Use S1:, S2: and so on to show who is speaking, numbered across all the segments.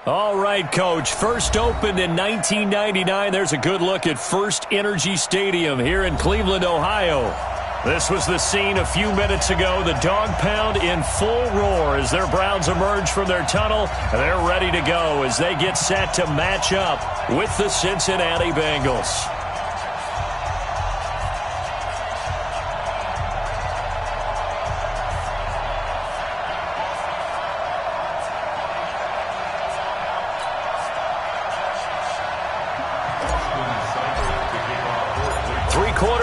S1: All right, Coach. First opened in 1999. There's a good look at First Energy Stadium here in Cleveland, Ohio. This was the scene a few minutes ago. The dog pound in full roar as their Browns emerge from their tunnel. They're ready to go as they get set to match up with the Cincinnati Bengals.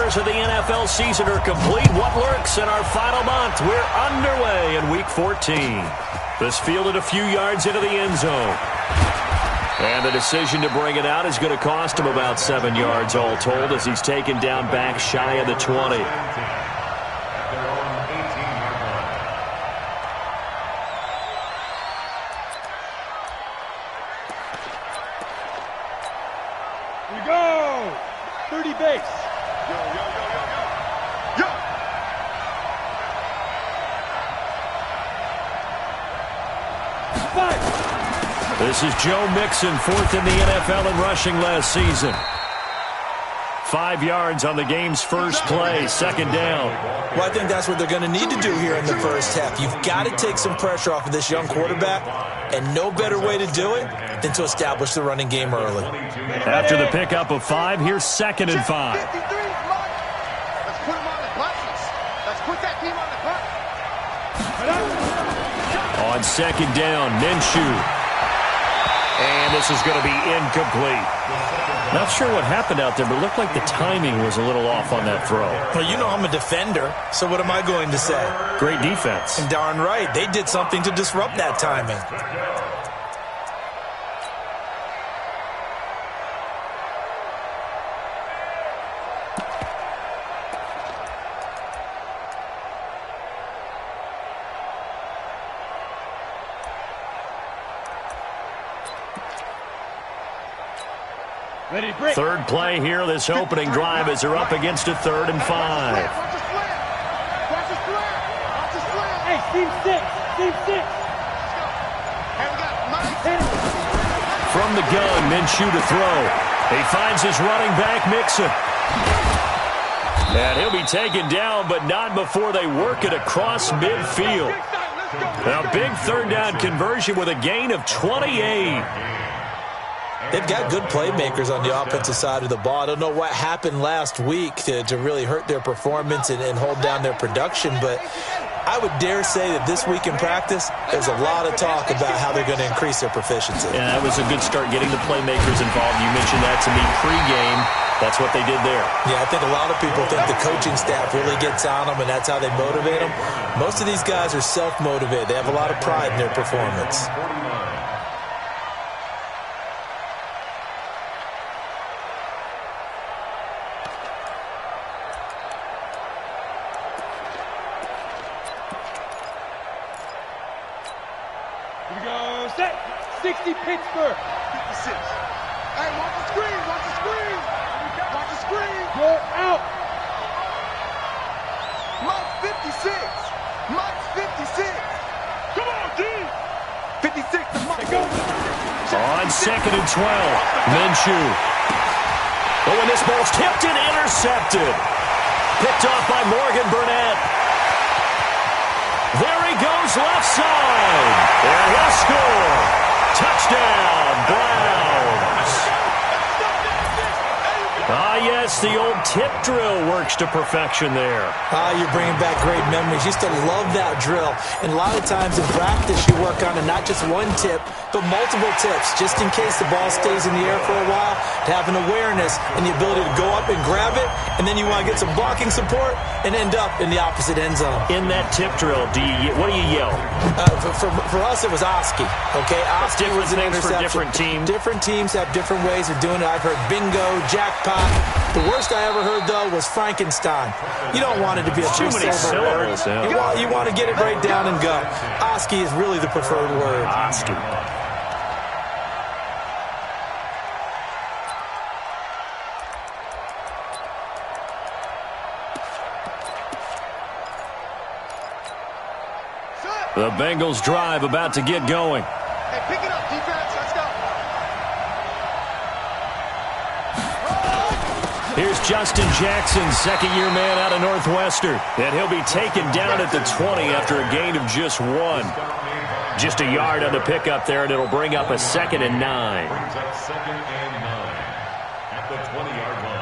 S1: Of the NFL season are complete. What lurks in our final month? We're underway in Week 14. This fielded a few yards into the end zone. And the decision to bring it out is going to cost him about 7 yards all told as he's taken down back shy of the 20.
S2: Here we go! 30 base.
S1: This is Joe Mixon, fourth in the NFL in rushing last season. 5 yards on the game's first play, second down.
S3: Well, I think that's what they're going to need to do here in the first half. You've got to take some pressure off of this young quarterback, and no better way to do it than to establish the running game early.
S1: After the pickup of 5, here's 2nd and 5.
S4: Let's put him on the buttons. Let's put that team on the buttons.
S1: On second down, Minshew. And this is going to be incomplete. Not sure what happened out there, but it looked like the timing was a little off on that throw.
S3: Well, you know I'm a defender, so what am I going to say?
S1: Great defense.
S3: And darn right, they did something to disrupt that timing.
S1: Third play here, this opening drive as they're up against a 3rd and 5.
S4: Watch the slant.
S2: Hey, team 6. Team 6.
S1: From the gun, Minshew to throw. He finds his running back, Mixon. And he'll be taken down, but not before they work it across midfield. A big third down conversion with a gain of 28.
S3: They've got good playmakers on the offensive side of the ball. I don't know what happened last week to really hurt their performance and hold down their production, but I would dare say that this week in practice, there's a lot of talk about how they're going to increase their proficiency.
S1: Yeah, that was a good start getting the playmakers involved. You mentioned that to me pregame. That's what they did there.
S3: Yeah, I think a lot of people think the coaching staff really gets on them, and that's how they motivate them. Most of these guys are self-motivated. They have a lot of pride in their performance.
S2: Here we go. Set. 60 Pittsburgh.
S4: 56. Hey, watch the screen. Watch the screen. Watch the screen.
S2: You're out.
S4: Mike 56. Mike 56. Come on, D. 56 to Mike.
S2: Go.
S1: On 2nd and 12, Minshew. Oh, and this ball's tipped and intercepted. Picked off by Morgan Burnett. There he goes left side. And he'll score. Touchdown, Browns. Ah, yes, the old tip drill works to perfection there.
S3: You're bringing back great memories. Used to love that drill. And a lot of times in practice, you work on it, not just one tip, but multiple tips, just in case the ball stays in the air for a while, to have an awareness and the ability to go up and grab it, and then you want to get some blocking support and end up in the opposite end zone.
S1: In that tip drill, what do you yell?
S3: For us, it was Oski. Okay, Oski was an interception.
S1: For different teams.
S3: Different teams have different ways of doing it. I've heard bingo, jackpot. The worst I ever heard, though, was Frankenstein. You don't want it to be a
S1: too many syllables.
S3: Yeah. You want to get it right down and go. Oski is really the preferred word.
S1: Oski. The Bengals drive about to get going.
S4: Hey, pick it up, defense. Let's
S1: Here's Justin Jackson, second-year man out of Northwestern. And he'll be taken down at the 20 after a gain of just 1. Just a yard on the pickup there, and it'll bring up a 2nd and 9.
S5: Brings up 2nd and 9 at the 20-yard line.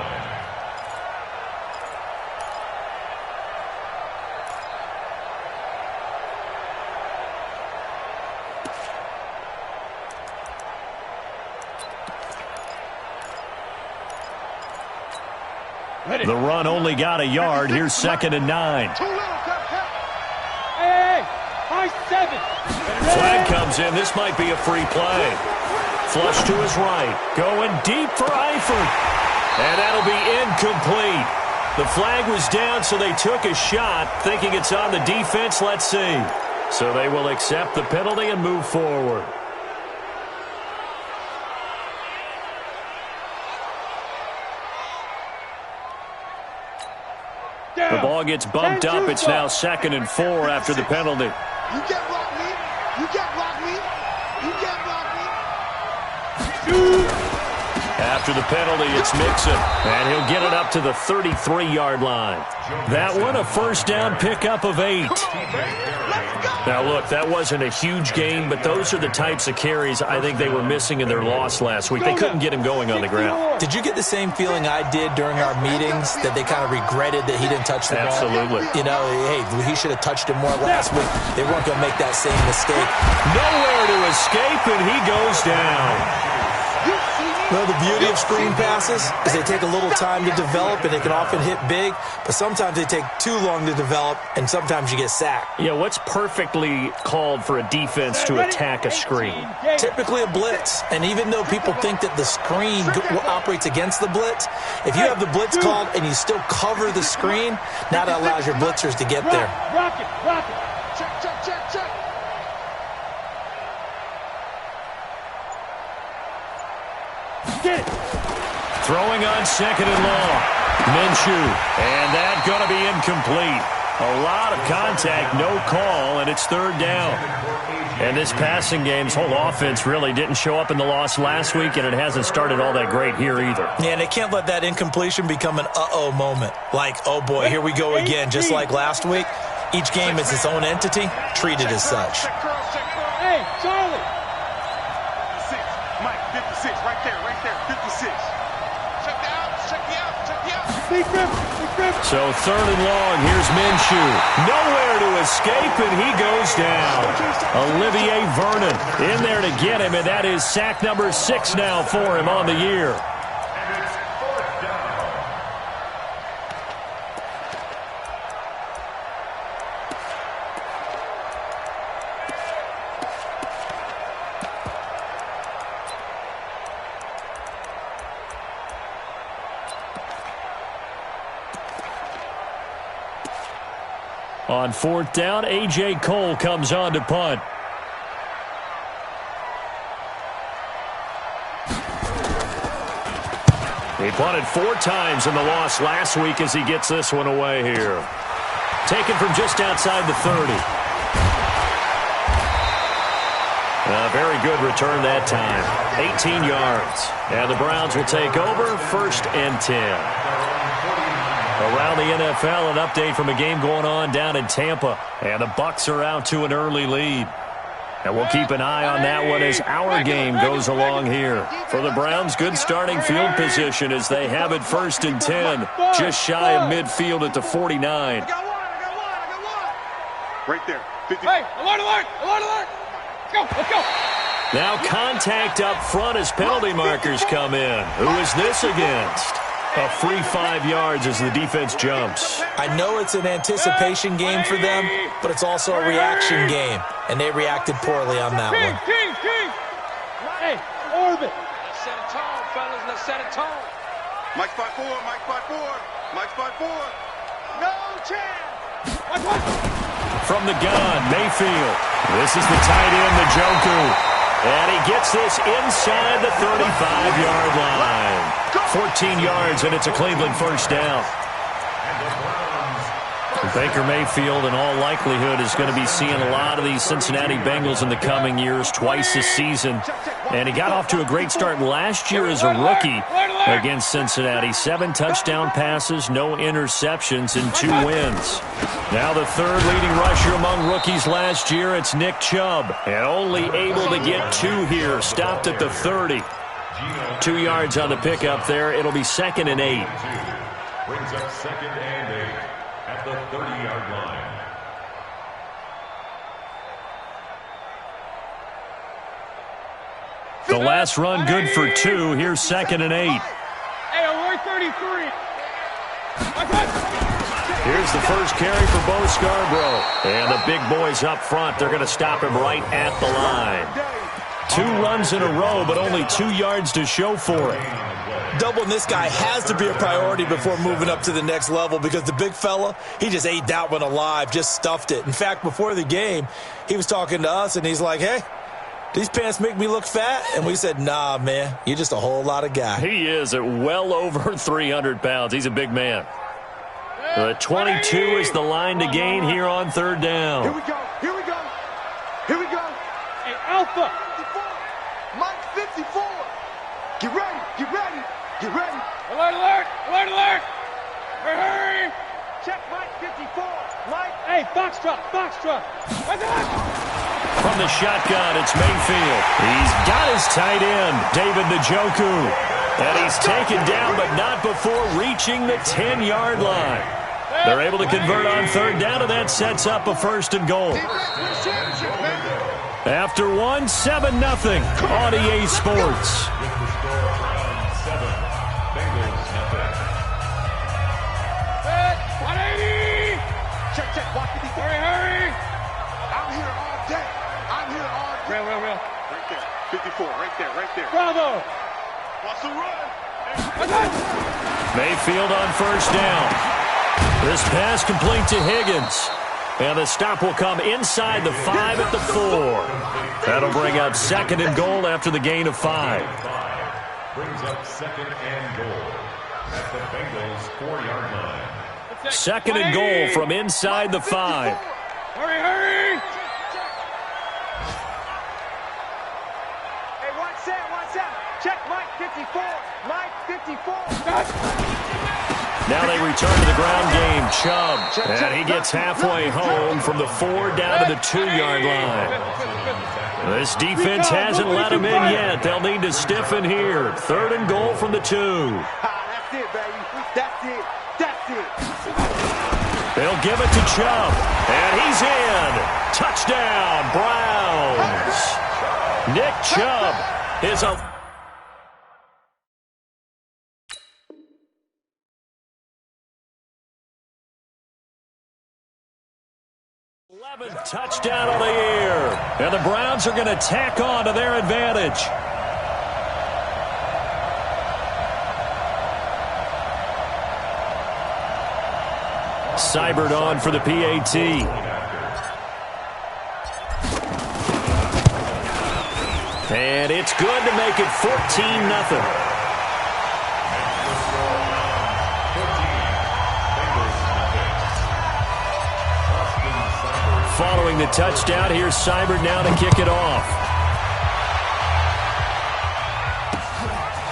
S1: The run only got a yard. Here's 2nd and 9.
S2: Hey, high 7.
S1: Flag comes in. This might be a free play. Flush to his right. Going deep for Eifert. And that'll be incomplete. The flag was down, so they took a shot, thinking it's on the defense. Let's see. So they will accept the penalty and move forward. The ball gets bumped up. It's now 2nd and 4 after the penalty.
S4: You can't block me. You can't block me. You can't block me.
S1: After the penalty, it's Mixon, and he'll get it up to the 33-yard line. That one, a first down pickup of 8. Now, look, that wasn't a huge game, but those are the types of carries I think they were missing in their loss last week. They couldn't get him going on the ground.
S3: Did you get the same feeling I did during our meetings, that they kind of regretted that he didn't touch the ball?
S1: Absolutely.
S3: You know, hey, he should have touched it more last week. They weren't going to make that same mistake.
S1: Nowhere to escape, and he goes down.
S3: Well, the beauty of screen passes is they take a little time to develop, and they can often hit big, but sometimes they take too long to develop, and sometimes you get sacked.
S1: Yeah, what's perfectly called for a defense to attack a screen?
S3: Typically a blitz, and even though people think that the screen operates against the blitz, if you have the blitz called and you still cover the screen, now that allows your blitzers to get there.
S2: Rock it, rock it.
S4: Check, check, check, check.
S2: Get it.
S1: Throwing on 2nd and long. Minshew. And that's going to be incomplete. A lot of contact, no call, and it's 3rd down. And this passing game's whole offense really didn't show up in the loss last week, and it hasn't started all that great here either.
S3: Yeah, and they can't let that incompletion become an uh-oh moment. Like, oh boy, here we go again. Just like last week, each game is its own entity, treated as such.
S2: Hey, Charlie.
S4: 56. Mike, 56. Right there, 56. Check the out, check the out, check the out.
S2: Big grip, big grip.
S1: So 3rd and long, here's Minshew. Nowhere to escape, and he goes down. Olivier Vernon in there to get him, and that is sack number 6 now for him on the year.
S5: And it's 4th down.
S1: On 4th down, A.J. Cole comes on to punt. He punted 4 times in the loss last week as he gets this one away here. Taken from just outside the 30. A very good return that time. 18 yards. And the Browns will take over 1st and 10. Around the NFL, an update from a game going on down in Tampa. And the Bucs are out to an early lead. And we'll keep an eye on that one as our game goes along here. For the Browns, good starting field position as they have it 1st and 10. Just shy of midfield at the 49.
S4: I got one. Right there. 50.
S2: Hey, alert, alert, alert, alert. Let's go.
S1: Now contact up front as penalty markers come in. Who is this against? A free 5 yards as the defense jumps.
S3: I know it's an anticipation game for them, but it's also a reaction game, and they reacted poorly on that one.
S2: King. Hey, orbit.
S6: Let's set a tone, fellas. Let's set a tone.
S4: Mike spot 4, Mike spot 4, Mike spot 4. No chance.
S1: From the gun, Mayfield. This is the tight end, the Njoku. And he gets this inside the 35-yard line. 14 yards, and it's a Cleveland 1st down. Baker Mayfield, in all likelihood, is going to be seeing a lot of these Cincinnati Bengals in the coming years, twice this season. And he got off to a great start last year as a rookie against Cincinnati. 7 touchdown passes, no interceptions, and 2 wins. Now the third leading rusher among rookies last year, it's Nick Chubb. And only able to get 2 here, stopped at the 30. 2 yards on the pickup there. It'll be 2nd and 8.
S5: Brings up 2nd and 8 at the 30-yard line.
S1: The last run good for 2. Here's 2nd and 8.
S2: Hey, we're 33.
S1: Here's the first carry for Bo Scarborough. And the big boys up front, they're going to stop him right at the line. 2 runs in a row, but only 2 yards to show for it.
S3: Doubling this guy has to be a priority before moving up to the next level because the big fella, he just ate that one alive, just stuffed it. In fact, before the game, he was talking to us, and he's like, hey, these pants make me look fat? And we said, nah, man, you're just a whole lot of guy.
S1: He is at well over 300 pounds. He's a big man. The 22 is the line to gain here on 3rd down.
S4: Here we go. Here we go. Here we go.
S2: Hey, Alpha.
S4: 54. Mike 54. Get ready. Get ready. Get ready.
S2: Alert, alert. Alert, alert. Hurry.
S4: Check Mike 54. Mike.
S2: Hey, Foxtrot. Foxtrot.
S1: From the shotgun, it's Mayfield. He's got his tight end, David Njoku. And he's taken down, but not before reaching the 10-yard line. They're able to convert on 3rd down, and that sets up a 1st and goal. After 1, 7-0 on EA Sports.
S5: With the score around 7, Bengals nothing.
S2: 180.
S4: Check, check. Watch the defense.
S2: Hurry, hurry.
S4: I'm here all day. I'm here all day.
S2: Real.
S4: Right there. 54. Right there. Right there.
S2: Bravo.
S4: Watch the run.
S1: Mayfield on 1st down. This pass complete to Higgins. And the stop will come inside the 5 at the 4. That'll bring up 2nd and goal after the gain of 5.
S5: Brings up 2nd and goal at the Bengals 4-yard line.
S1: 2nd and goal from inside the 5.
S2: Hurry, hurry.
S4: Hey, watch that. Check Mike 54. Mike 54.
S1: Now they return to the ground game. Chubb. And he gets halfway home from the 4 down to the 2-yard line. This defense hasn't let him in yet. They'll need to stiffen here. 3rd and goal from the 2.
S4: That's it, baby. That's it. That's it.
S1: They'll give it to Chubb. And he's in. Touchdown, Browns. Nick Chubb is a... 11th touchdown of the year. And the Browns are going to tack on to their advantage. Seibert on for the PAT. And it's good to make it 14-0. Following the touchdown, here's Seibert now to kick it off.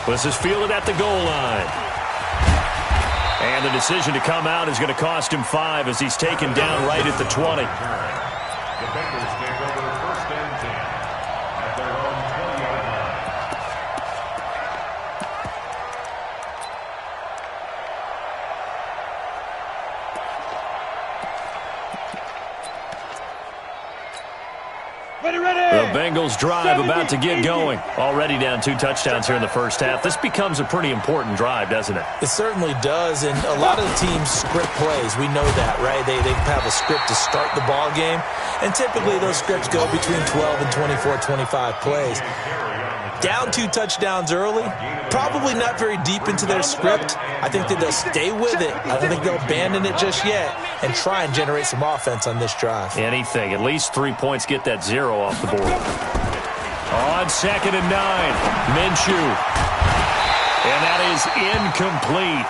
S1: This is fielded at the goal line. And the decision to come out is going to cost him 5 as he's taken down right at the 20.
S5: The Bengals take over 1st and 10 at their own 20-yard line.
S1: The Bengals drive about to get going. Already down 2 touchdowns here in the first half. This becomes a pretty important drive, doesn't it?
S3: It certainly does, and a lot of the teams script plays. We know that, right? They have a script to start the ball game, and typically those scripts go between 12 and 24, 25 plays. Down 2 touchdowns early, probably not very deep into their script. I think that they'll stay with it. I don't think they'll abandon it just yet and try and generate some offense on this drive.
S1: Anything. At least 3 points, get that 0 off the board. On 2nd and 9, Minshew. And that is incomplete.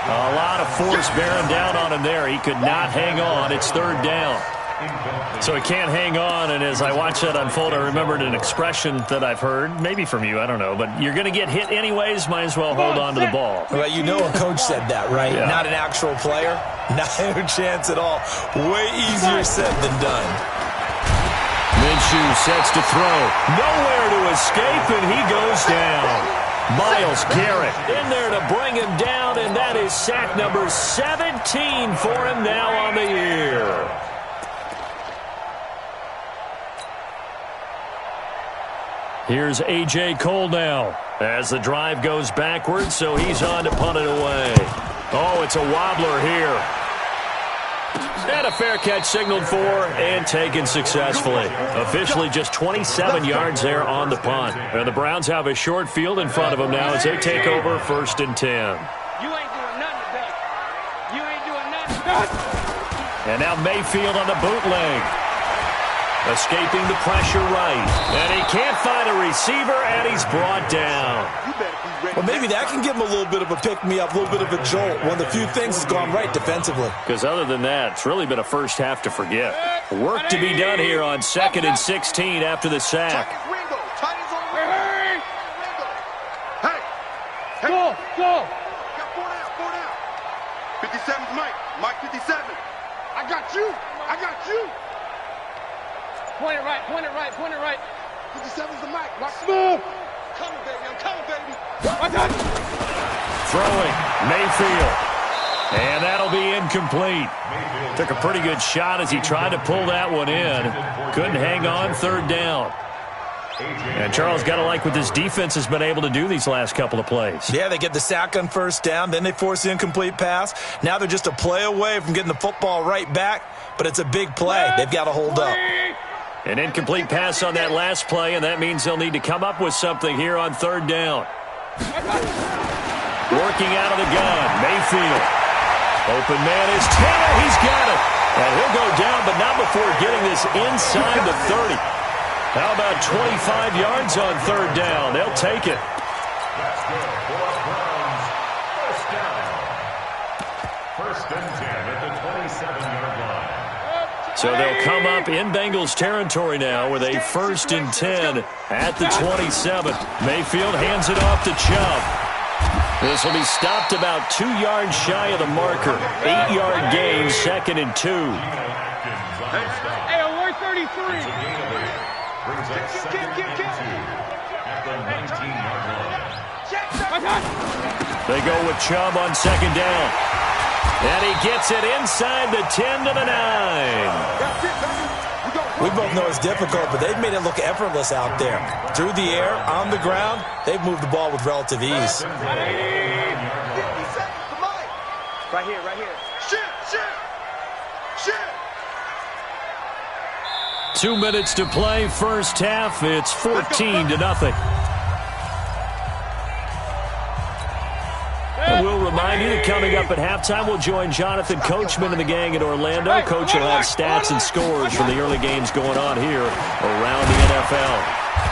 S1: A lot of force bearing down on him there. He could not hang on. It's third down. So he can't hang on, and as I watch that unfold, I remembered an expression that I've heard, maybe from you, I don't know, but you're going to get hit anyways, might as well hold on to the ball.
S3: Well, you know a coach said that, right?
S1: Yeah.
S3: Not an actual player. Not a chance at all. Way easier said than done.
S1: Minshew sets to throw. Nowhere to escape, and he goes down. Myles Garrett in there to bring him down, and that is sack number 17 for him now on the year. Here's A.J. Cole now as the drive goes backwards, so he's on to punt it away. Oh, it's a wobbler here. And a fair catch signaled for and taken successfully. Officially just 27 yards there on the punt. And the Browns have a short field in front of them now as they take over 1st and 10.
S6: You ain't doing nothing today. You ain't doing nothing.
S1: And now Mayfield on the bootleg. Escaping the pressure right. And he can't find a receiver, and he's brought down.
S3: Well, maybe that can give him a little bit of a pick-me-up, a little bit of a jolt. One of the few things has gone right defensively.
S1: Because other than that, it's really been a first half to forget. Work to be done here on 2nd and 16 after the sack.
S2: Go, go.
S4: Got 4 down. 57's Mike. Mike 57.
S2: I got you. I got you. Point it right, point it right, point it right.
S4: 57's the Mike. Watch
S2: Move.
S4: coming, baby. I'm coming, baby.
S2: I got you.
S1: Throwing, Mayfield. And that'll be incomplete. Took a pretty good shot as he tried to pull that one in. Couldn't hang on, 3rd down. And Charles, got to like what this defense has been able to do these last couple of plays.
S3: Yeah, they get the sack on 1st down, then they force the incomplete pass. Now they're just a play away from getting the football right back, but it's a big play. They've got to hold up.
S1: An incomplete pass on that last play, and that means they'll need to come up with something here on 3rd down. Working out of the gun, Mayfield. Open man is Taylor. He's got it. And he'll go down, but not before getting this inside the 30. How about 25 yards on 3rd down? They'll take it.
S5: That's good for Browns. 1st down. 1st and 10 at the 27-yard line.
S1: So they'll come up in Bengals territory now with a 1st and 10 at the 27. Mayfield hands it off to Chubb. This will be stopped about 2 yards shy of the marker. 8-yard gain, 2nd and 2.
S2: Hey, we're 33.
S5: Brings up 2nd and 2 at the 19-yard line.
S1: They go with Chubb on 2nd down. And he gets it inside the 10 to the 9.
S3: We both know it's difficult, but they've made it look effortless out there. Through the air, on the ground, they've moved the ball with relative ease.
S2: Right here, right here.
S4: Shit.
S1: 2 minutes to play, 1st half. It's 14-0. And we'll remind you that coming up at halftime, we'll join Jonathan Coachman and the gang in Orlando. Coach will have stats and scores from the early games going on here around the NFL.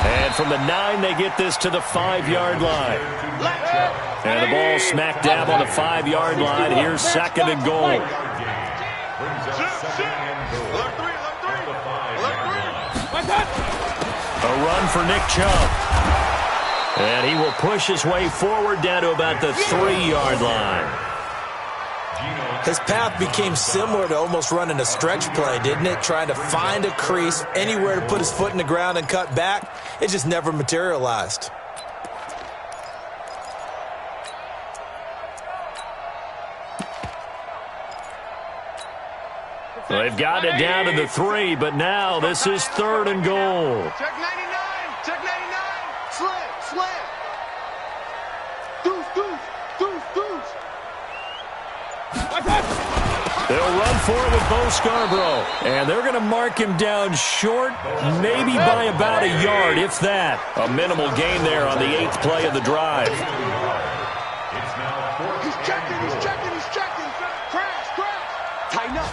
S1: And from the 9, they get this to the 5-yard line. And the ball smack dab on the 5-yard line. Here's 2nd and goal. A run for Nick Chubb. And he will push his way forward down to about the 3-yard line.
S3: His path became similar to almost running a stretch play, didn't it? Trying to find a crease, anywhere to put his foot in the ground and cut back. It just never materialized.
S1: They've got it down to the 3, but now this is 3rd and goal.
S4: Check 99. Check 99. Slam. Deuce.
S1: They'll run for it with Bo Scarborough. And they're going to mark him down short, maybe by about a yard, if that. A minimal gain there on the 8th play of the drive.
S4: He's checking. Crash. Tighten up.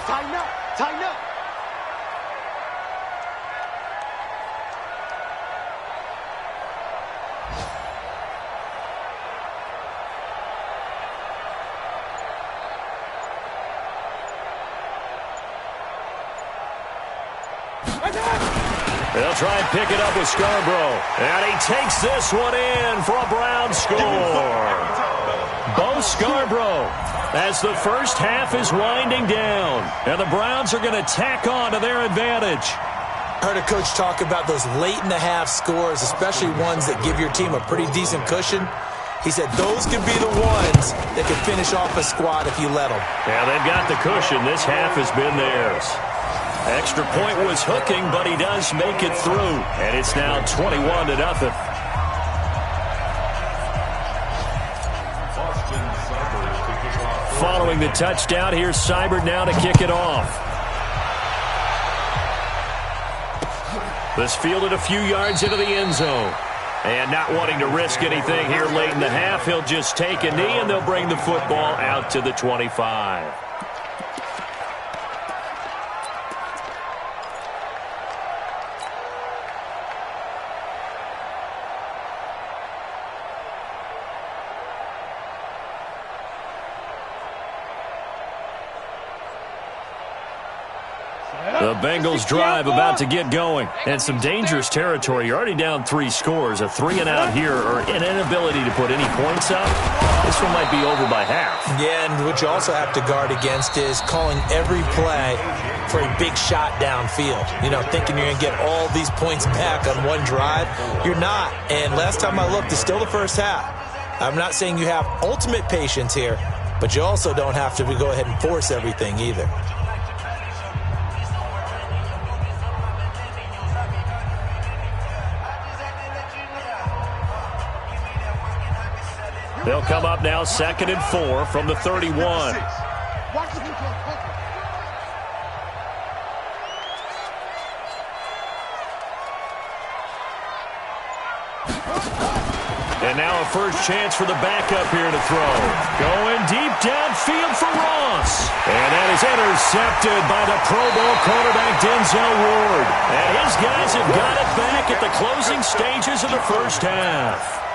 S1: They'll try and pick it up with Scarborough. And he takes this one in for a Brown score. Bo Scarborough, as the first half is winding down. And the Browns are going to tack on to their advantage.
S3: I heard a coach talk about those late-in-the-half scores, especially ones that give your team a pretty decent cushion. He said those could be the ones that could finish off a squad if you let them.
S1: Yeah, they've got the cushion. This half has been theirs. Extra point was hooking, but he does make it through. And it's now 21-0. Following the touchdown, here's Seibert now to kick it off. This fielded a few yards into the end zone. And not wanting to risk anything here late in the half, he'll just take a knee, and they'll bring the football out to the 25. The Bengals drive about to get going. And some dangerous territory. You're already down 3 scores. A 3-and-out here or an inability to put any points up. This one might be over by half.
S3: Yeah, and what you also have to guard against is calling every play for a big shot downfield. You know, thinking you're going to get all these points back on one drive. You're not. And last time I looked, it's still the first half. I'm not saying you have ultimate patience here, but you also don't have to go ahead and force everything either.
S1: They'll come up now 2nd and 4 from the 31. And now a first chance for the backup here to throw. Going deep downfield for Ross. And that is intercepted by the Pro Bowl quarterback Denzel Ward. And his guys have got it back at the closing stages of the first half.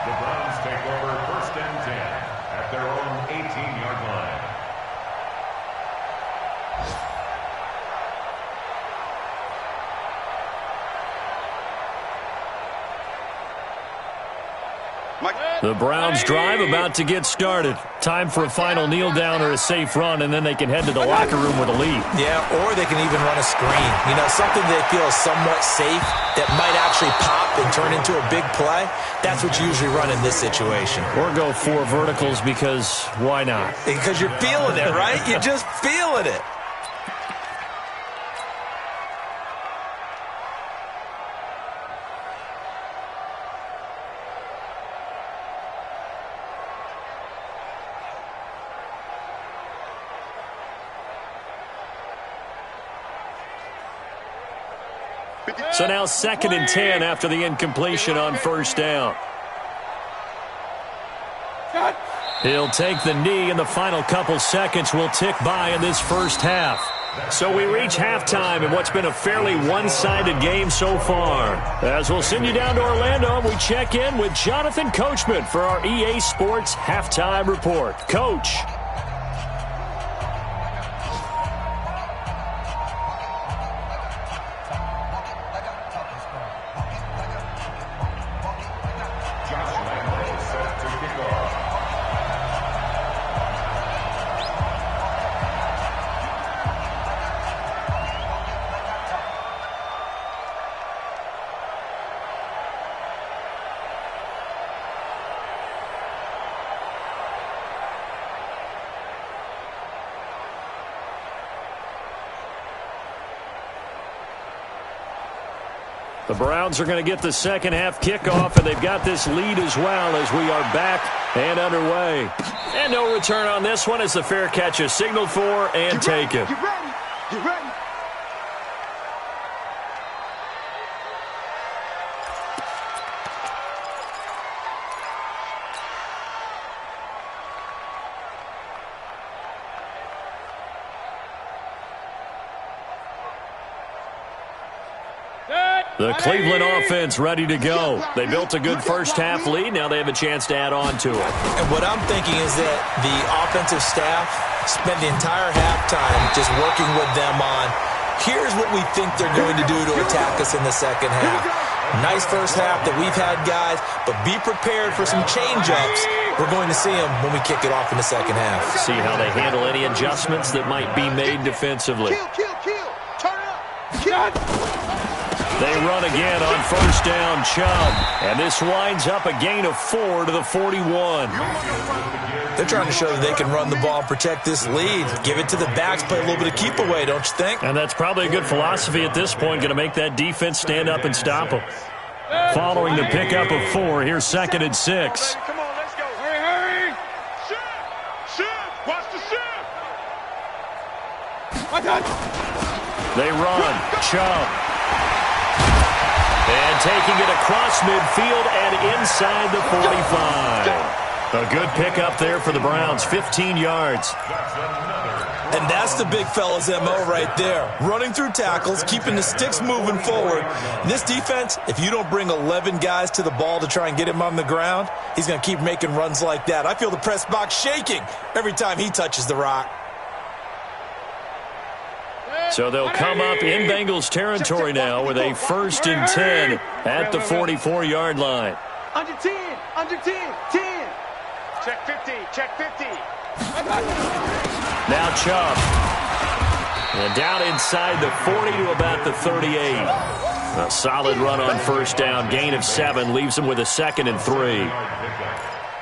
S5: The Browns take over 1st and 10 at their own 18-yard line.
S1: The Browns drive about to get started. Time for a final kneel down or a safe run, and then they can head to the locker room with a lead.
S3: Yeah, or they can even run a screen. You know, something they feel is somewhat safe that might actually pop and turn into a big play. That's what you usually run in this situation.
S1: Or go 4 verticals because why not?
S3: Because you're feeling it, right? You're just feeling it.
S1: So now 2nd and 10 after the incompletion on first down. He'll take the knee, and the final couple seconds will tick by in this first half. So we reach halftime in what's been a fairly one-sided game so far. As we'll send you down to Orlando, we check in with Jonathan Coachman for our EA Sports Halftime Report. Coach. The Browns are going to get the second half kickoff, and they've got this lead as well as we are back and underway. And no return on this one as the fair catch is signaled for and taken.
S2: Get ready. Get ready.
S1: The Cleveland offense ready to go. They built a good first half lead. Now they have a chance to add on to it.
S3: And what I'm thinking is that the offensive staff spent the entire halftime just working with them on Here's what we think they're going to do to attack us in the second half. Nice first half that we've had, guys, but be prepared for some change-ups. We're going to see them when we kick it off in the second half.
S1: See how they handle any adjustments that might be made defensively.
S4: Kill. Turn up.
S1: They run again on first down, Chubb. And this winds up a gain of 4 to the 41.
S3: They're trying to show that they can run the ball and protect this lead. Give it to the backs, play a little bit of keep away, don't you think?
S1: And that's probably a good philosophy at this point, going to make that defense stand up and stop them. Following the pickup of 4, here's 2nd and 6.
S2: Come on, let's go. Hurry. Shift. Watch the shift.
S1: They run. Chubb. And taking it across midfield and inside the 45. A good pickup there for the Browns, 15 yards.
S3: And that's the big fella's MO right there. Running through tackles, keeping the sticks moving forward. And this defense, if you don't bring 11 guys to the ball to try and get him on the ground, he's going to keep making runs like that. I feel the press box shaking every time he touches the rock.
S1: So they'll come up in Bengals territory now with a 1st and 10 at the 44-yard line.
S6: Under 10. 10.
S2: Check 50.
S1: Now Chubb. And down inside the 40 to about the 38. A solid run on first down. Gain of 7 leaves them with a 2nd and 3.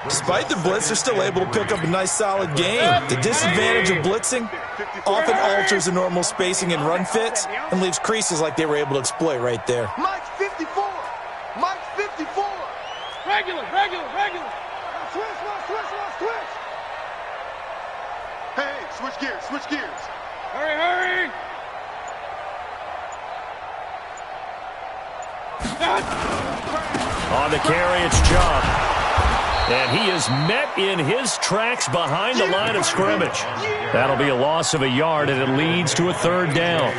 S3: Despite the blitz, they're still able to pick up a nice, solid game. The disadvantage of blitzing often alters the normal spacing and run fits and leaves creases like they were able to exploit right there.
S4: Mike's 54.
S2: Regular.
S4: Switch. Hey, switch gears.
S2: Hurry.
S1: On the carry, it's Chubb. And he is met in his tracks behind the line of scrimmage. That'll be a loss of a yard, and it leads to a 3rd down.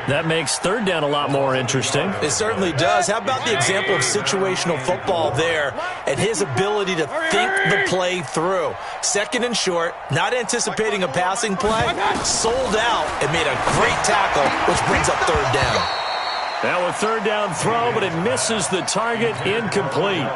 S1: That makes 3rd down a lot more interesting.
S3: It certainly does. How about the example of situational football there and his ability to think the play through? 2nd and short, not anticipating a passing play, sold out and made a great tackle, which brings up 3rd down.
S1: Now a 3rd down throw, but it misses the target, incomplete.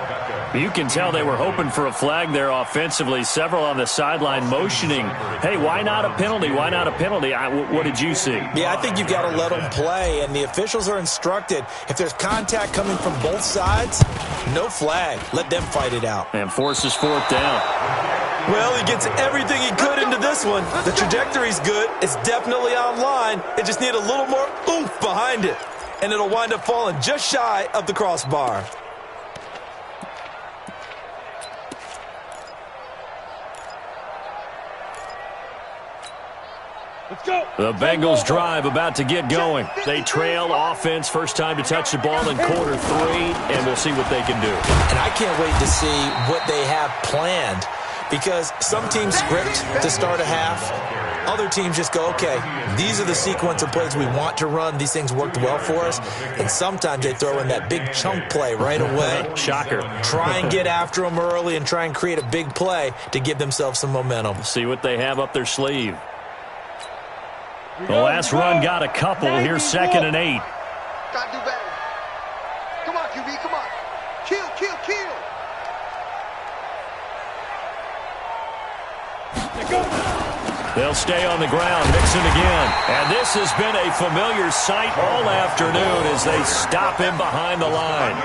S1: You can tell they were hoping for a flag there offensively. Several on the sideline motioning, hey, why not a penalty? What did you see?
S3: Yeah, I think you've got to let them play, and the officials are instructed, if there's contact coming from both sides, no flag. Let them fight it out.
S1: And forces 4th down.
S3: Well, he gets everything he could into this one. The trajectory's good. It's definitely online. It just needs a little more oomph behind it, and it'll wind up falling just shy of the crossbar.
S2: Let's go.
S1: The Bengals drive about to get going. They trail offense, first time to touch the ball in quarter 3, and we'll see what they can do.
S3: And I can't wait to see what they have planned, because some teams script to start a half. Other teams just go, okay, these are the sequence of plays we want to run. These things worked well for us. And sometimes they throw in that big chunk play right away.
S1: Shocker.
S3: Try and get after them early and try and create a big play to give themselves some momentum.
S1: See what they have up their sleeve. The last run got a couple. Here's 2nd and 8.
S4: Gotta do better. Come on, QB, come on. Kill.
S1: They'll stay on the ground, Mixon again. And this has been a familiar sight all afternoon as they stop him behind the line.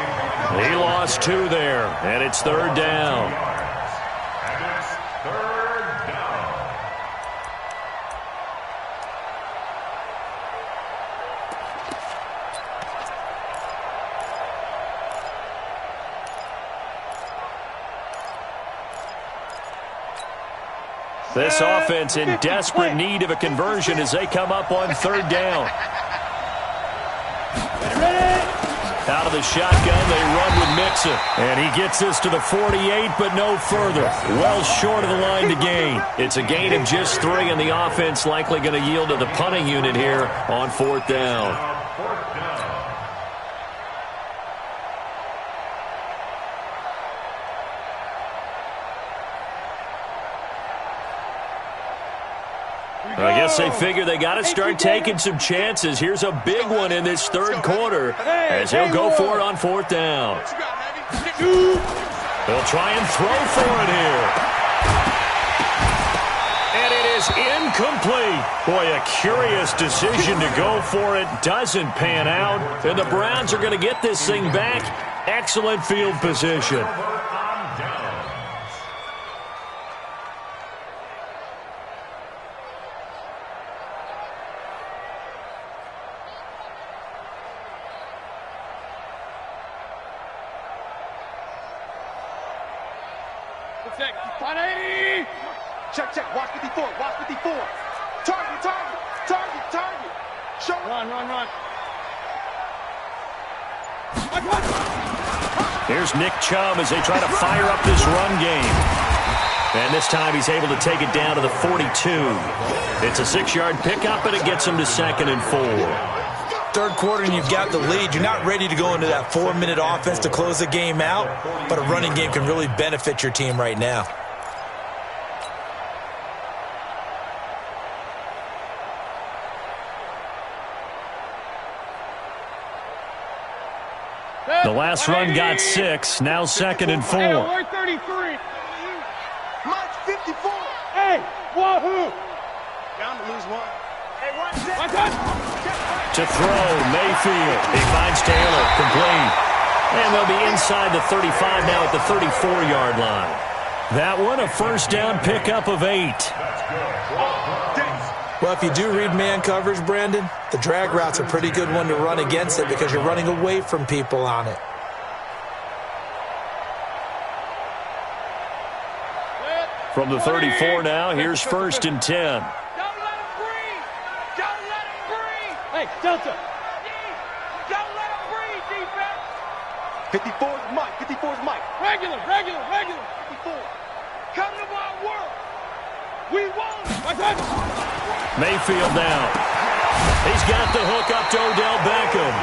S1: He lost 2 there, and it's 3rd down.
S5: And it's 3rd down.
S1: This offense in desperate need of a conversion as they come up on 3rd down. Out of the shotgun, they run with Mixon. And he gets this to the 48, but no further. Well short of the line to gain. It's a gain of just 3, and the offense likely going to yield to the punting unit here on 4th down.
S5: 4th down.
S1: I guess they figure they got to start taking some chances. Here's a big one in this third quarter as he'll go for it on fourth down. They'll try and throw for it here. And it is incomplete. Boy, a curious decision to go for it. Doesn't pan out. And the Browns are going to get this thing back. Excellent field position.
S4: Check, check. Watch 54. Watch 54. Target, target, target, target. Show.
S2: Run.
S1: Here's Nick Chubb as they try to fire up this run game. And this time he's able to take it down to the 42. It's a 6-yard pickup, and it gets him to 2nd and 4.
S3: Third quarter and you've got the lead. You're not ready to go into that 4-minute offense to close the game out, but a running game can really benefit your team right now.
S1: The last run got 6. Now 2nd and 4.
S2: Hey, we're 33.
S4: Mike 54.
S2: Hey, wahoo.
S4: Down to lose one. Hey,
S2: One touch.
S1: To throw, Mayfield. He finds Taylor, complete. And they'll be inside the 35 now at the 34-yard line. That one, a first down pickup of 8.
S3: Well, if you do read man coverage, Brandon, the drag route's a pretty good one to run against it because you're running away from people on it.
S1: From the 34 now, here's 1st and 10.
S6: Don't let him breathe. Don't let him breathe.
S2: Hey, Delta.
S6: Don't let him breathe, defense.
S4: 54 is Mike. 54 is Mike.
S2: Regular.
S4: 54.
S6: Come to my work. We won.
S2: One touch.
S1: Mayfield down. He's got the hook up to Odell Beckham.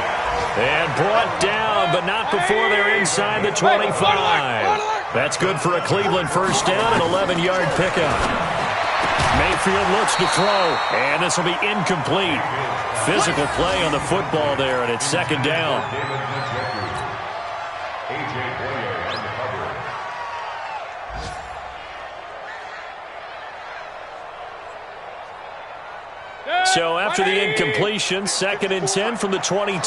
S1: And brought down, but not before they're inside the 25. That's good for a Cleveland first down, an 11-yard pickup. Mayfield looks to throw, and this will be incomplete. Physical play on the football there, and it's 2nd down. So after the incompletion, 2nd and 10 from the 22.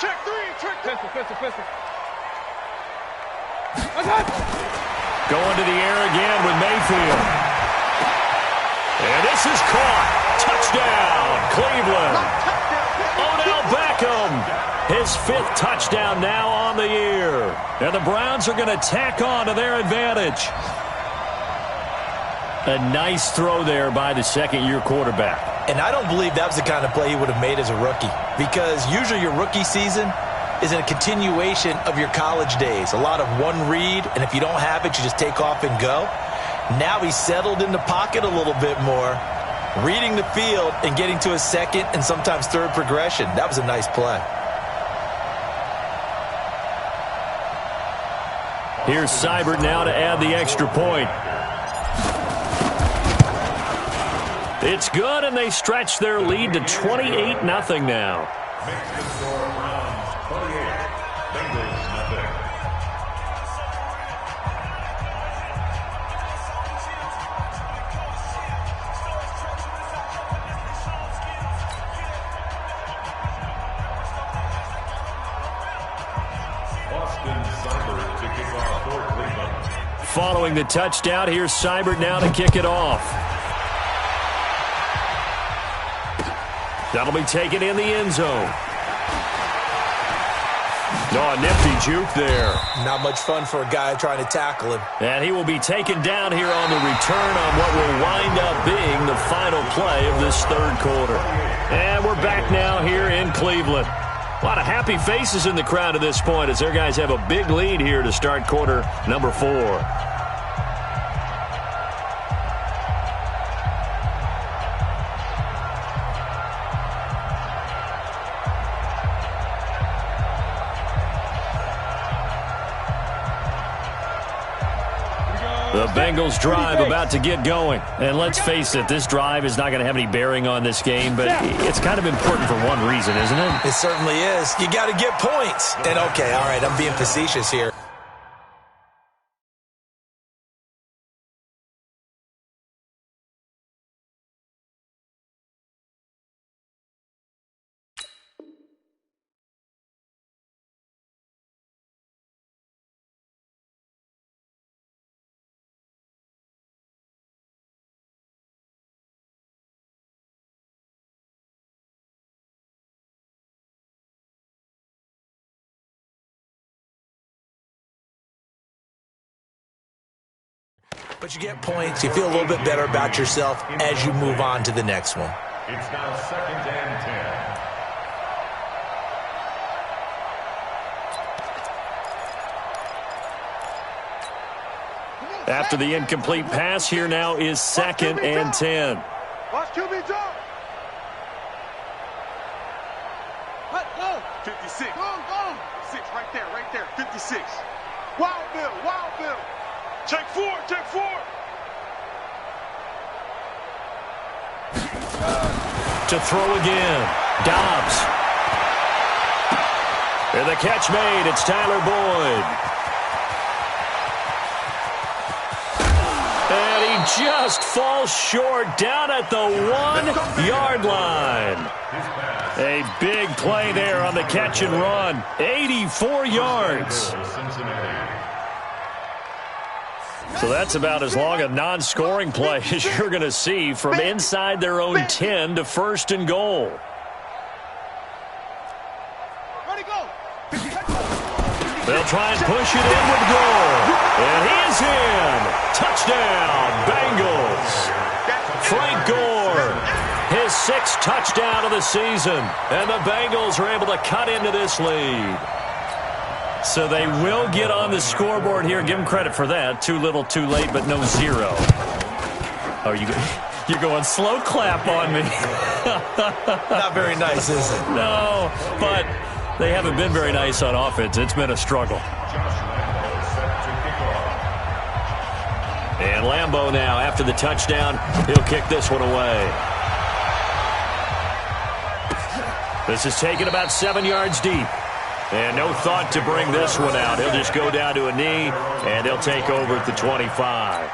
S2: Check 3. Pistol. One touch.
S1: Going to the air again with Mayfield. And this is caught. Touchdown, Cleveland. Odell Beckham, his 5th touchdown now on the year. And the Browns are going to tack on to their advantage. A nice throw there by the second-year quarterback.
S3: And I don't believe that was the kind of play he would have made as a rookie, because usually your rookie season is a continuation of your college days. A lot of one read, and if you don't have it, you just take off and go. Now he's settled in the pocket a little bit more, reading the field and getting to a second and sometimes third progression. That was a nice play.
S1: Here's Seibert now to add the extra point. It's good, and they stretch their lead to 28-0 now. Following the touchdown, here's Seibert now to kick it off. That'll be taken in the end zone. Oh, a nifty juke there.
S3: Not much fun for a guy trying to tackle him.
S1: And he will be taken down here on the return on what will wind up being the final play of this third quarter. And we're back now here in Cleveland. A lot of happy faces in the crowd at this point as their guys have a big lead here to start quarter number 4. The Bengals drive about to get going. And let's face it, this drive is not going to have any bearing on this game, but it's kind of important for one reason, isn't it?
S3: It certainly is. You got to get points. And okay, all right, I'm being facetious here. But you get points. You feel a little bit better about yourself as you move on to the next one.
S5: It's now 2nd and 10.
S1: After the incomplete pass, here now is 2nd and 10.
S2: Watch QB jump. Let go. 56. Go. 6 right there. 56. Wild Bill. Take 4.
S1: To throw again. Dobbs. And the catch made. It's Tyler Boyd. And he just falls short down at the 1-yard line. A big play there on the catch and run. 84 yards. So that's about as long a non-scoring play as you're going to see from inside their own 10 to 1st and goal.
S2: Ready, go.
S1: They'll try and push it in with goal. And he is in. Touchdown, Bengals. Frank Gore, his 6th touchdown of the season. And the Bengals are able to cut into this lead. So they will get on the scoreboard here. Give them credit for that. Too little, too late, but no 0. Oh, you're going slow clap on me.
S3: Not very nice, is it?
S1: No, but they haven't been very nice on offense. It's been a struggle. And Lambeau now, after the touchdown, he'll kick this one away. This is taken about 7 yards deep. And no thought to bring this one out. He'll just go down to a knee, and he'll take over at the 25.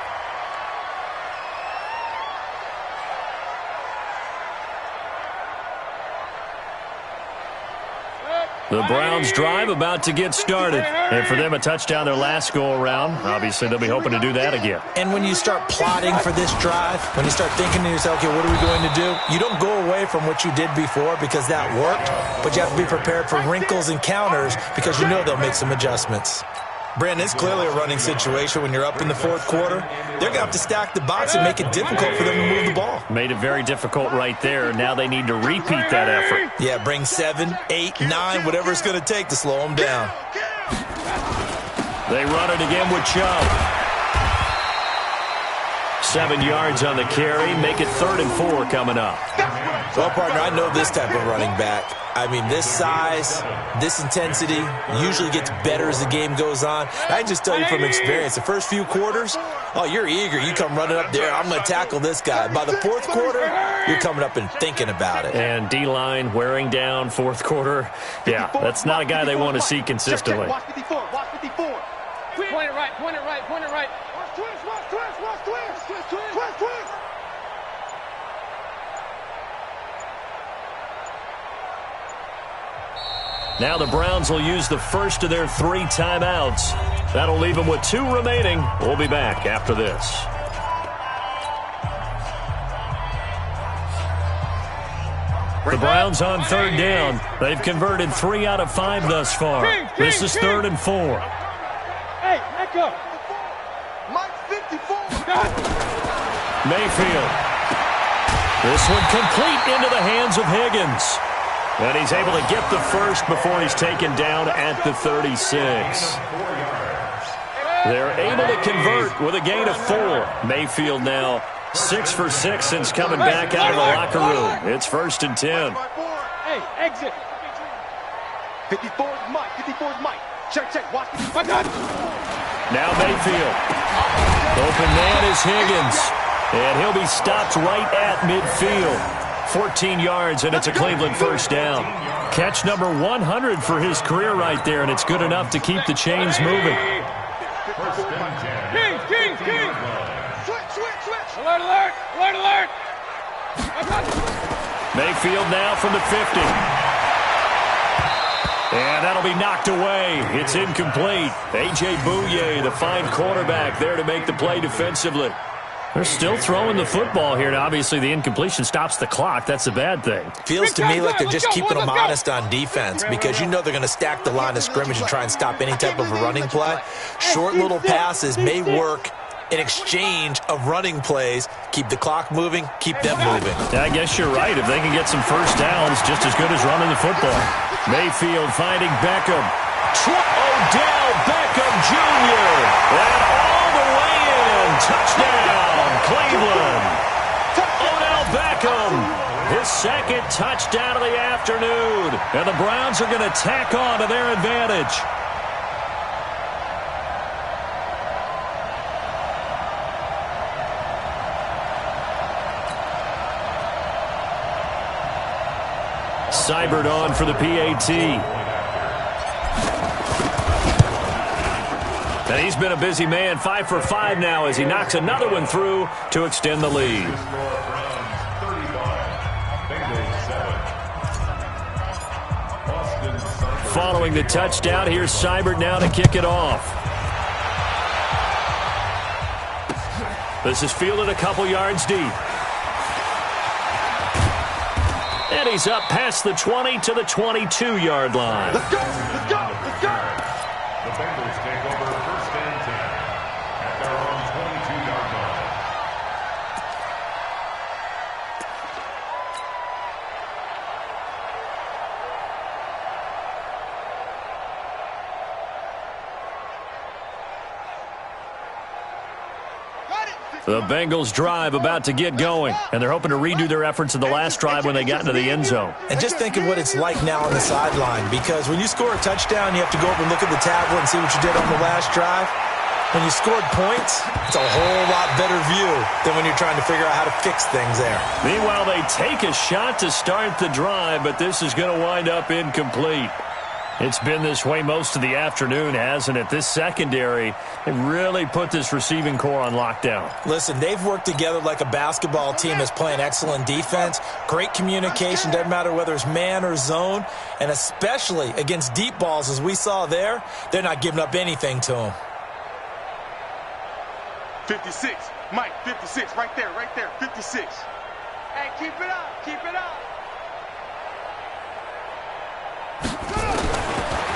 S1: The Browns drive about to get started. And for them, a touchdown their last go-around. Obviously, they'll be hoping to do that again.
S3: And when you start plotting for this drive, when you start thinking to yourself, okay, what are we going to do? You don't go away from what you did before because that worked, but you have to be prepared for wrinkles and counters because you know they'll make some adjustments. Brandon, it's clearly a running situation when you're up in the 4th quarter. They're going to have to stack the box and make it difficult for them to move the ball.
S1: Made it very difficult right there. Now they need to repeat that effort.
S3: Yeah, bring 7, 8, 9, whatever it's going to take to slow them down.
S1: They run it again with Chubb. 7 yards on the carry. Make it 3rd and 4 coming up.
S3: Well, partner, I know this type of running back. I mean, this size, this intensity usually gets better as the game goes on. I can just tell you from experience, the first few quarters, oh, you're eager. You come running up there, I'm going to tackle this guy. By the 4th quarter, you're coming up and thinking about it.
S1: And D-line wearing down 4th quarter. Yeah, that's not a guy they want to see consistently.
S2: Watch 54. Point it right. Watch twist.
S1: Now the Browns will use the first of their 3 timeouts. That'll leave them with 2 remaining. We'll be back after this. The Browns on 3rd down. They've converted 3 out of 5 thus far. This is 3rd and 4.
S2: Hey, let go. Mike 54.
S1: Mayfield. This one complete into the hands of Higgins. And he's able to get the first before he's taken down at the 36. They're able to convert with a gain of 4. Mayfield now 6 for 6 since coming back out of the locker room. It's 1st and 10.
S2: Hey, exit. 54 is Mike. Check. Watch.
S1: Now Mayfield. Open man is Higgins. And he'll be stopped right at midfield. 14 yards, and it's a Cleveland first down. Catch number 100 for his career right there, and it's good enough to keep the chains moving.
S2: King. Switch. Alert.
S1: Mayfield now from the 50. And that'll be knocked away. It's incomplete. A.J. Bouye, the fine quarterback, there to make the play defensively. They're still throwing the football here. Now, obviously, the incompletion stops the clock. That's a bad thing.
S3: Feels to me like they're just keeping them honest on defense because you know they're going to stack the line of scrimmage and try and stop any type of a running play. Short little passes may work in exchange of running plays. Keep the clock moving, keep them moving.
S1: I guess you're right. If they can get some first downs, just as good as running the football. Mayfield finding Beckham. Odell Beckham Jr. And all the way in. Touchdown, Cleveland. Odell Beckham, his second touchdown of the afternoon. And the Browns are going to tack on to their advantage. Seibert on for the PAT. And he's been a busy man, 5 for 5 now as he knocks another one through to extend the lead. Following the touchdown, here's Seibert now to kick it off. This is fielded a couple yards deep. And he's up past the 20 to the 22-yard line.
S4: Let's go.
S5: The Bengals take over first and 10 at their own 22-yard line.
S1: The Bengals drive about to get going, and they're hoping to redo their efforts in the last drive when they got into the end zone.
S3: And just think of what it's like now on the sideline, because when you score a touchdown, you have to go over and look at the tablet and see what you did on the last drive. When you scored points, it's a whole lot better view than when you're trying to figure out how to fix things there.
S1: Meanwhile, they take a shot to start the drive, but this is going to wind up incomplete. It's been this way most of the afternoon, hasn't it? This secondary, they really put this receiving core on lockdown.
S3: Listen, they've worked together like a basketball team that's playing excellent defense. Great communication, doesn't matter whether it's man or zone. And especially against deep balls, as we saw there, they're not giving up anything to them.
S4: 56. Mike, 56. Right there. 56.
S6: Hey, keep it up.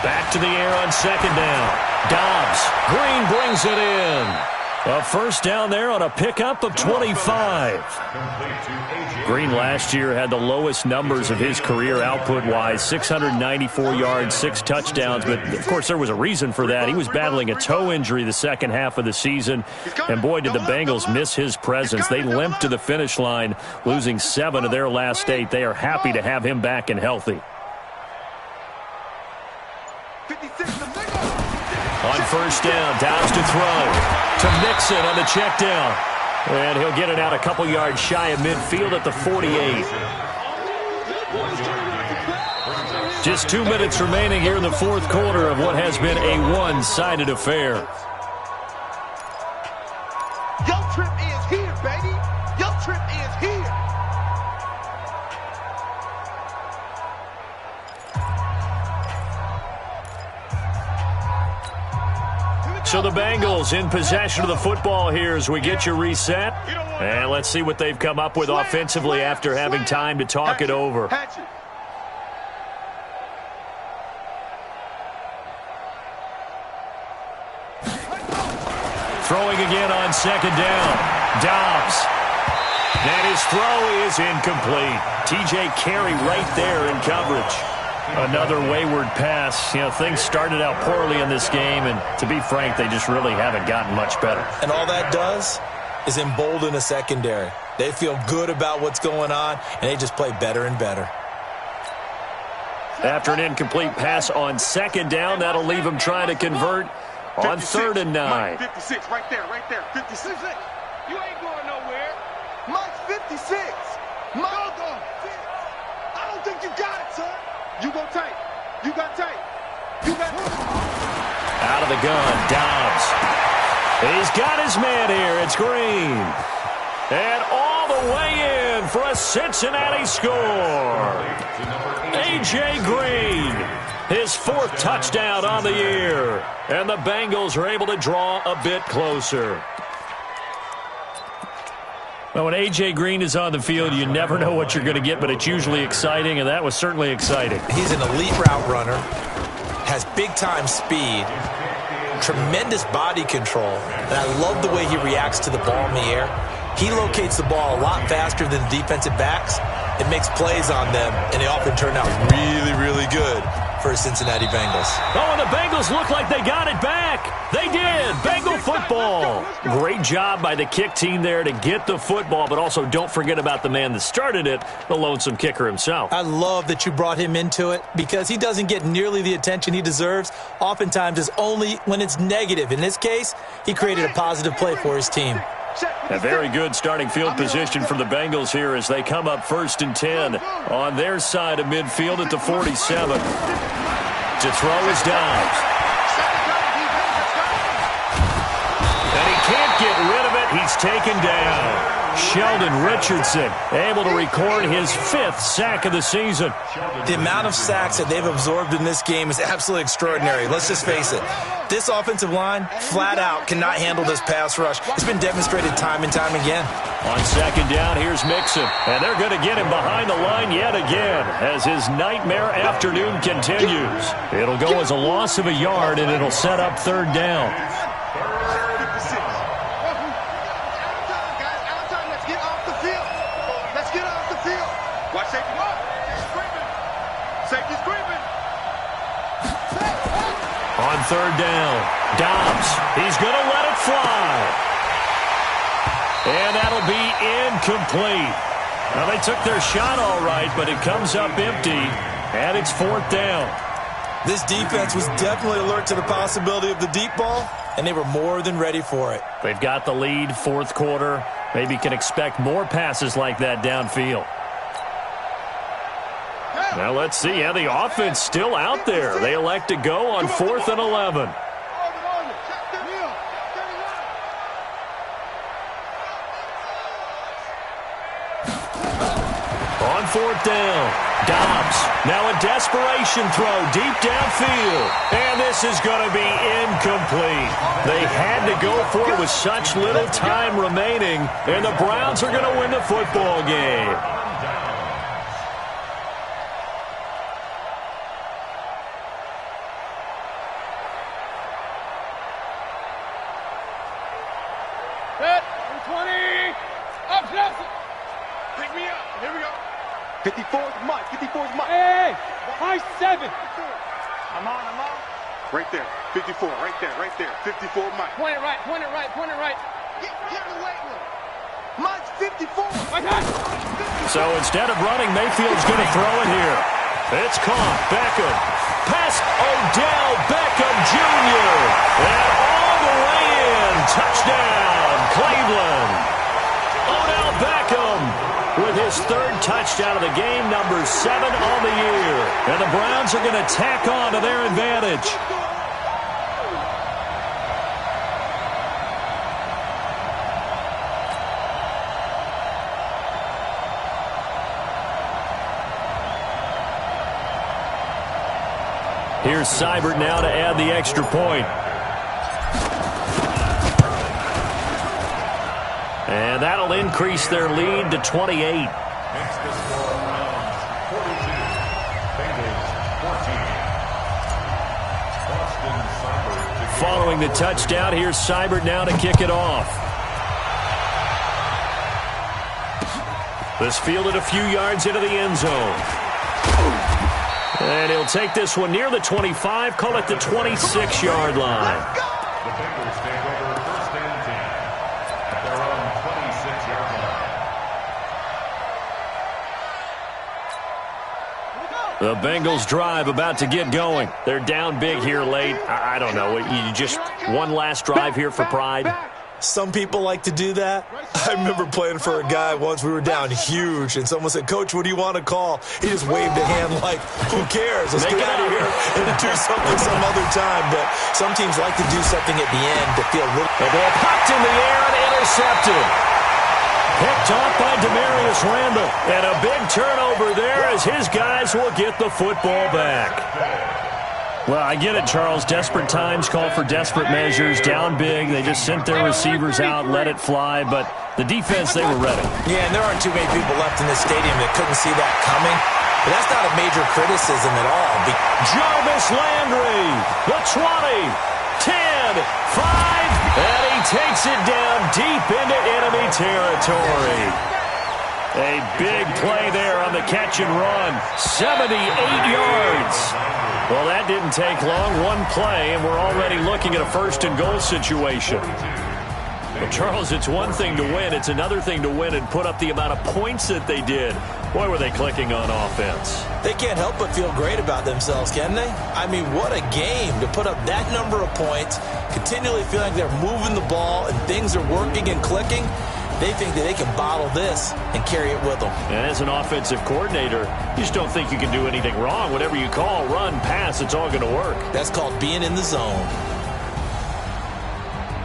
S1: Back to the air on second down. Dobbs. Green brings it in. A first down there on a pickup of 25. Green last year had the lowest numbers of his career output-wise, 694 yards, 6 touchdowns. But, of course, there was a reason for that. He was battling a toe injury the second half of the season. And, boy, did the Bengals miss his presence. They limped to the finish line, losing 7 of their last 8. They are happy to have him back and healthy. On first down, Dobbs to throw. To Mixon on the check down. And he'll get it out a couple yards shy of midfield at the 48. Just 2 minutes remaining here in the fourth quarter of what has been a one-sided affair.
S4: Your trip is here, baby. Your trip is here.
S1: So the Bengals in possession of the football here as we get you reset. And let's see what they've come up with offensively after having time to talk it over. Throwing again on second down. Dobbs. And his throw is incomplete. T.J. Carey right there in coverage. Another wayward pass. You know, things started out poorly in this game, and to be frank, they just really haven't gotten much better.
S3: And all that does is embolden a secondary. They feel good about what's going on, and they just play better and better.
S1: After an incomplete pass on second down, that'll leave them trying to convert On 3rd and 9.
S2: 56, right there, 56.
S6: You ain't going nowhere.
S4: Mike's 56. Mike,
S2: I don't think you got it, son. You go tight. You got tight. You got
S1: Out of the gun, Dobbs. He's got his man here. It's Green. And all the way in for a Cincinnati score. A.J. Green, his 4th touchdown on the year. And the Bengals are able to draw a bit closer. Well, when A.J. Green is on the field, you never know what you're going to get, but it's usually exciting, and that was certainly exciting.
S3: He's an elite route runner, has big-time speed, tremendous body control, and I love the way he reacts to the ball in the air. He locates the ball a lot faster than the defensive backs. It makes plays on them, and they often turn out really, really good for the Cincinnati Bengals.
S1: Oh, and the Bengals look like they got it back. They did. Bengal football. Great job by the kick team there to get the football, but also don't forget about the man that started it, the lonesome kicker himself.
S3: I love that you brought him into it because he doesn't get nearly the attention he deserves. Oftentimes, it's only when it's negative. In this case, he created a positive play for his team.
S1: A very good starting field position for the Bengals here as they come up 1st and 10 on their side of midfield at the 47. To throw is Dobbs. And he can't get rid of it. He's taken down. Sheldon Richardson able to record his 5th sack of the season.
S3: The amount of sacks that they've absorbed in this game is absolutely extraordinary. Let's just face it. This offensive line, flat out, cannot handle this pass rush. It's been demonstrated time and time again.
S1: On 2nd down, here's Mixon. And they're going to get him behind the line yet again as his nightmare afternoon continues. It'll go as a loss of a yard, and it'll set up 3rd down. On 3rd down, Dobbs, he's going to let it fly. And that'll be incomplete. Now, they took their shot all right, but it comes up empty, and it's 4th down.
S3: This defense was definitely alert to the possibility of the deep ball, and they were more than ready for it.
S1: They've got the lead, 4th quarter. Maybe can expect more passes like that downfield. Now, let's see. Yeah, the offense still out there. They elect to go on 4th and 11. On 4th down, Dobbs. Now a desperation throw deep downfield. And this is going to be incomplete. They had to go for it with such little time remaining. And the Browns are going to win the football game.
S6: Set. 20. Up, Nelson.
S2: Pick me up. Here we go. 54's Mike. 54's Mike.
S6: Hey, high 7.
S2: I'm on. Right there. 54. Right there. 54 Mike.
S6: Point it right.
S2: Get away with it. Mike's 54.
S6: Right hand.
S1: So instead of running, Mayfield's going to throw it here. It's caught. Beckham. Past Odell Beckham Jr. And all the way in. Touchdown, Cleveland. Odell Beckham with his 3rd touchdown of the game, number 7 on the year. And the Browns are going to tack on to their advantage. Here's Seibert now to add the extra point. And that'll increase their lead to 28.
S5: Makes the score Browns 42, Bengals 14. Boston Seibert.
S1: Following the touchdown, here's Seibert now to kick it off. This fielded a few yards into the end zone. And he'll take this one near the 25, call it the 26-yard line.
S5: The Bengals take over 1st and 10 at their own 26-yard line.
S1: The Bengals drive about to get going. They're down big here late. I don't know. You just One last drive here for Pride.
S3: Some people like to do that. I remember playing for a guy once. We were down huge, and someone said, "Coach, what do you want to call?" He just waved a hand like, "Who cares? Let's get out of here and do something some other time." But some teams like to do something at the end to feel a little...
S1: The ball popped in the air and intercepted. Picked off by Demarius Randall. And a big turnover there as his guys will get the football back. Well, I get it, Charles. Desperate times call for desperate measures. Down big. They just sent their receivers out, let it fly. But the defense, they were ready.
S3: Yeah, and there aren't too many people left in this stadium that couldn't see that coming. But that's not a major criticism at all.
S1: Jarvis Landry, the 20, 10, 5, and he takes it down deep into enemy territory. A big play there on the catch and run. 78 yards. Well, that didn't take long. One play, and we're already looking at a first-and-goal situation. But, Charles, it's one thing to win. It's another thing to win and put up the amount of points that they did. Boy, were they clicking on offense.
S3: They can't help but feel great about themselves, can they? I mean, what a game to put up that number of points, continually feel like they're moving the ball and things are working and clicking. They think that they can bottle this and carry it with them.
S1: And as an offensive coordinator, you just don't think you can do anything wrong. Whatever you call, run, pass, it's all going to work.
S3: That's called being in the zone.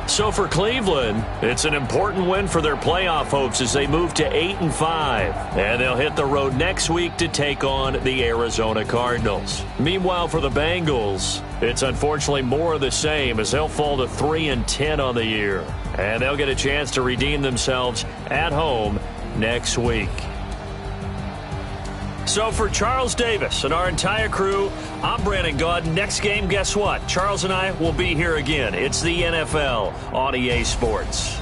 S1: So for Cleveland, it's an important win for their playoff hopes as they move to 8-5. And they'll hit the road next week to take on the Arizona Cardinals. Meanwhile, for the Bengals, it's unfortunately more of the same as they'll fall to 3-10 on the year. And they'll get a chance to redeem themselves at home next week. So for Charles Davis and our entire crew, I'm Brandon Gaudin. Next game, guess what? Charles and I will be here again. It's the NFL on EA Sports.